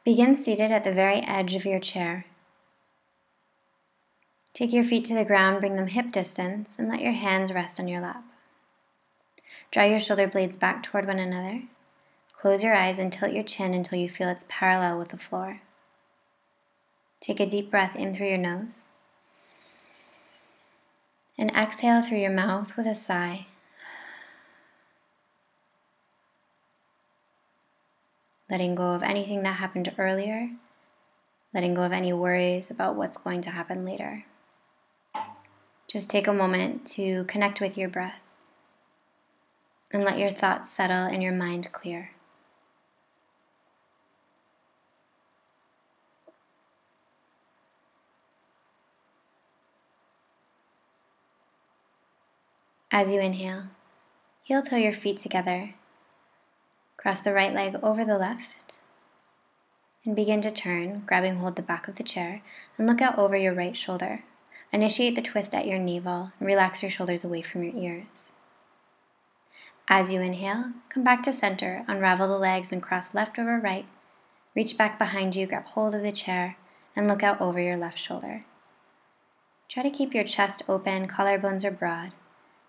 Begin seated at the very edge of your chair. Take your feet to the ground, bring them hip distance, and let your hands rest on your lap. Draw your shoulder blades back toward one another. Close your eyes and tilt your chin until you feel it's parallel with the floor. Take a deep breath in through your nose. And exhale through your mouth with a sigh. Letting go of anything that happened earlier. Letting go of any worries about what's going to happen later. Just take a moment to connect with your breath and let your thoughts settle and your mind clear. As you inhale, heel toe your feet together. Cross the right leg over the left and begin to turn, grabbing hold the back of the chair and look out over your right shoulder. Initiate the twist at your navel and relax your shoulders away from your ears. As you inhale, come back to center, unravel the legs and cross left over right. Reach back behind you, grab hold of the chair, and look out over your left shoulder. Try to keep your chest open, collarbones are broad,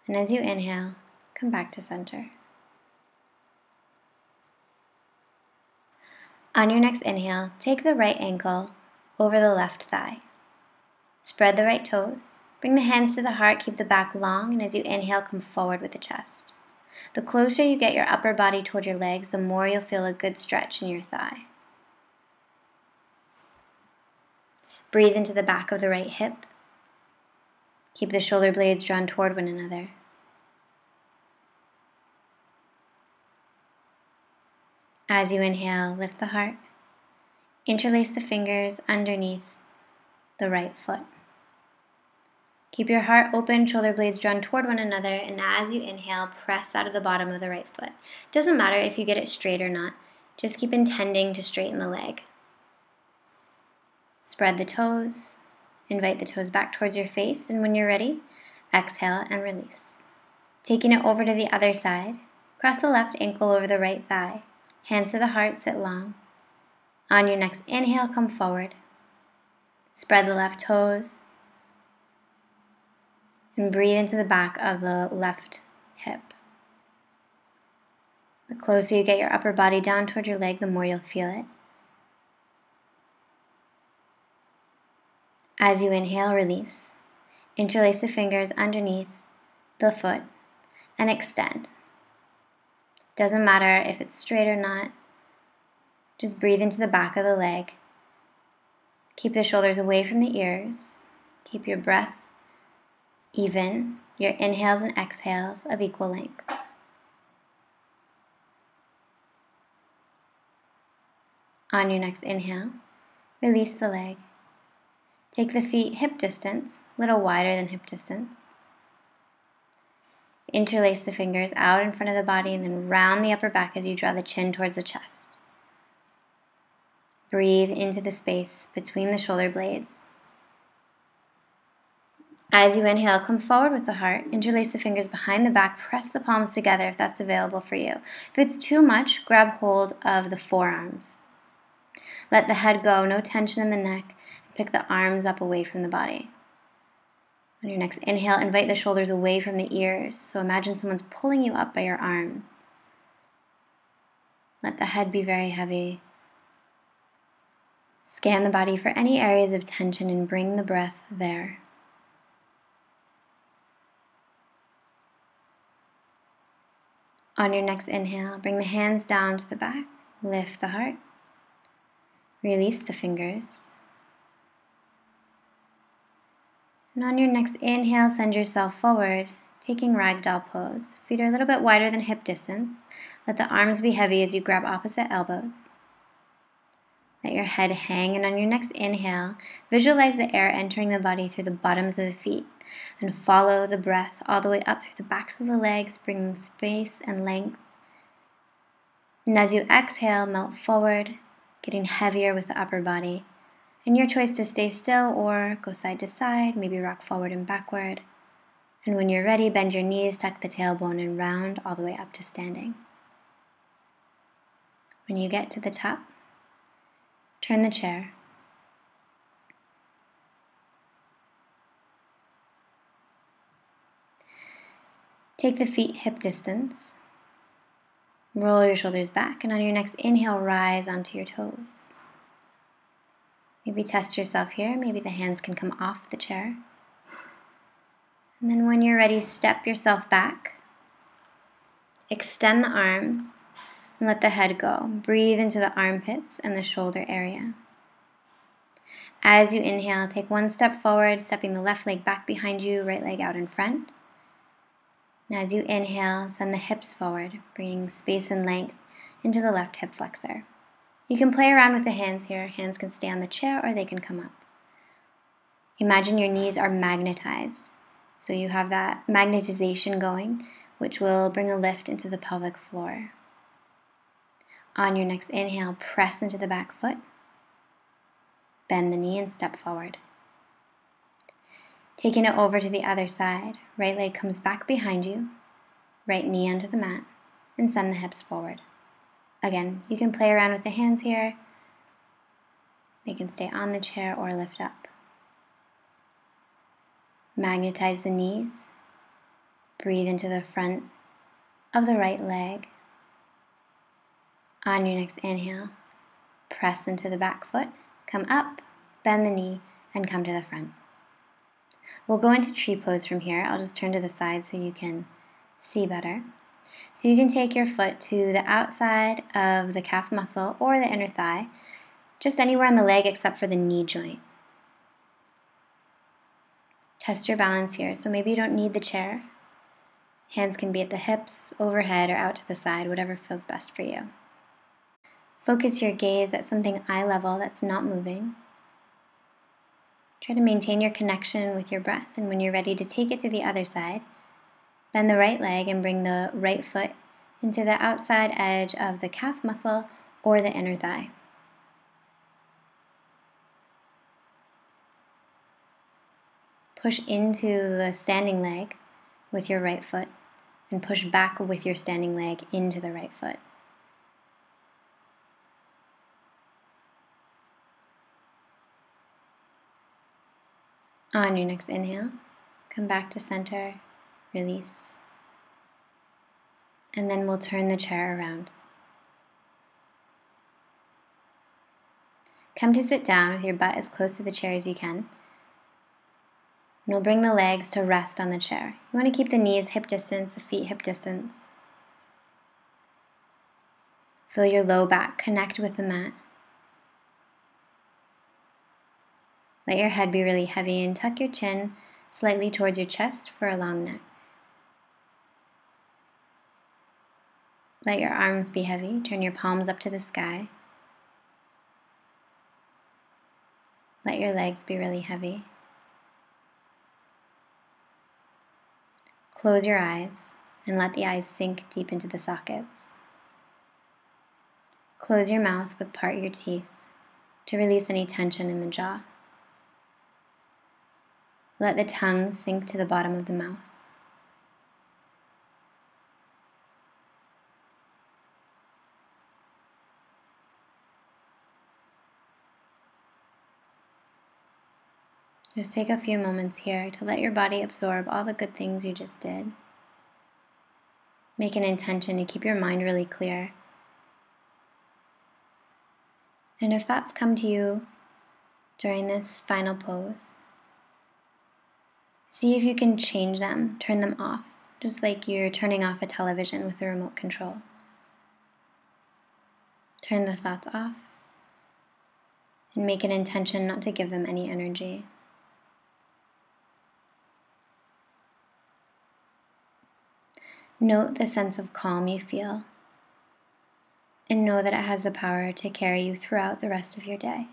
and as you inhale, come back to center. On your next inhale, take the right ankle over the left thigh. Spread the right toes. Bring the hands to the heart, keep the back long, and as you inhale, come forward with the chest. The closer you get your upper body toward your legs, the more you'll feel a good stretch in your thigh. Breathe into the back of the right hip. Keep the shoulder blades drawn toward one another. As you inhale, lift the heart. Interlace the fingers underneath the right foot. Keep your heart open, shoulder blades drawn toward one another, and as you inhale, press out of the bottom of the right foot. It doesn't matter if you get it straight or not, just keep intending to straighten the leg. Spread the toes, invite the toes back towards your face, and when you're ready, exhale and release. Taking it over to the other side, cross the left ankle over the right thigh, hands to the heart, sit long. On your next inhale, come forward. Spread the left toes, and breathe into the back of the left hip. The closer you get your upper body down toward your leg, the more you'll feel it. As you inhale, release. Interlace the fingers underneath the foot and extend. Doesn't matter if it's straight or not. Just breathe into the back of the leg. Keep the shoulders away from the ears. Keep your breath even, your inhales and exhales of equal length. On your next inhale, release the leg. Take the feet hip distance, a little wider than hip distance. Interlace the fingers out in front of the body and then round the upper back as you draw the chin towards the chest. Breathe into the space between the shoulder blades. As you inhale, come forward with the heart. Interlace the fingers behind the back. Press the palms together if that's available for you. If it's too much, grab hold of the forearms. Let the head go, no tension in the neck. And pick the arms up away from the body. On your next inhale, invite the shoulders away from the ears. So imagine someone's pulling you up by your arms. Let the head be very heavy. Scan the body for any areas of tension and bring the breath there. On your next inhale, bring the hands down to the back, lift the heart, release the fingers. And on your next inhale, send yourself forward, taking ragdoll pose. Feet are a little bit wider than hip distance. Let the arms be heavy as you grab opposite elbows. Let your head hang, and on your next inhale, visualize the air entering the body through the bottoms of the feet. And follow the breath all the way up through the backs of the legs, bringing space and length. And as you exhale, melt forward, getting heavier with the upper body. And your choice to stay still or go side to side, maybe rock forward and backward. And when you're ready, bend your knees, tuck the tailbone, and round all the way up to standing. When you get to the top, Turn the chair. Take the feet hip distance. Roll your shoulders back, and on your next inhale, rise onto your toes. Maybe test yourself here. Maybe the hands can come off the chair. And then when you're ready, step yourself back. Extend the arms and let the head go. Breathe into the armpits and the shoulder area. As you inhale, take one step forward, stepping the left leg back behind you, right leg out in front. And as you inhale, send the hips forward, bringing space and length into the left hip flexor. You can play around with the hands here. Hands can stay on the chair or they can come up. Imagine your knees are magnetized. So you have that magnetization going, which will bring a lift into the pelvic floor. On your next inhale, press into the back foot. Bend the knee and step forward. Taking it over to the other side, right leg comes back behind you, right knee onto the mat, and send the hips forward. Again, you can play around with the hands here. They can stay on the chair or lift up. Magnetize the knees. Breathe into the front of the right leg. On your next inhale, press into the back foot, come up, bend the knee, and come to the front. We'll go into tree pose from here. I'll just turn to the side so you can see better. So you can take your foot to the outside of the calf muscle or the inner thigh, just anywhere on the leg except for the knee joint. Test your balance here. So maybe you don't need the chair. Hands can be at the hips, overhead, or out to the side, whatever feels best for you. Focus your gaze at something eye level that's not moving. Try to maintain your connection with your breath, and when you're ready to take it to the other side, bend the right leg and bring the right foot into the outside edge of the calf muscle or the inner thigh. Push into the standing leg with your right foot and push back with your standing leg into the right foot. On your next inhale, come back to center, release, and then we'll turn the chair around. Come to sit down with your butt as close to the chair as you can, and we'll bring the legs to rest on the chair. You want to keep the knees hip distance, the feet hip distance. Feel your low back connect with the mat. Let your head be really heavy and tuck your chin slightly towards your chest for a long neck. Let your arms be heavy. Turn your palms up to the sky. Let your legs be really heavy. Close your eyes and let the eyes sink deep into the sockets. Close your mouth but part your teeth to release any tension in the jaw. Let the tongue sink to the bottom of the mouth. Just take a few moments here to let your body absorb all the good things you just did. Make an intention to keep your mind really clear. And if thoughts come to you during this final pose, see if you can change them, turn them off, just like you're turning off a television with a remote control. Turn the thoughts off and make an intention not to give them any energy. Note the sense of calm you feel, and know that it has the power to carry you throughout the rest of your day.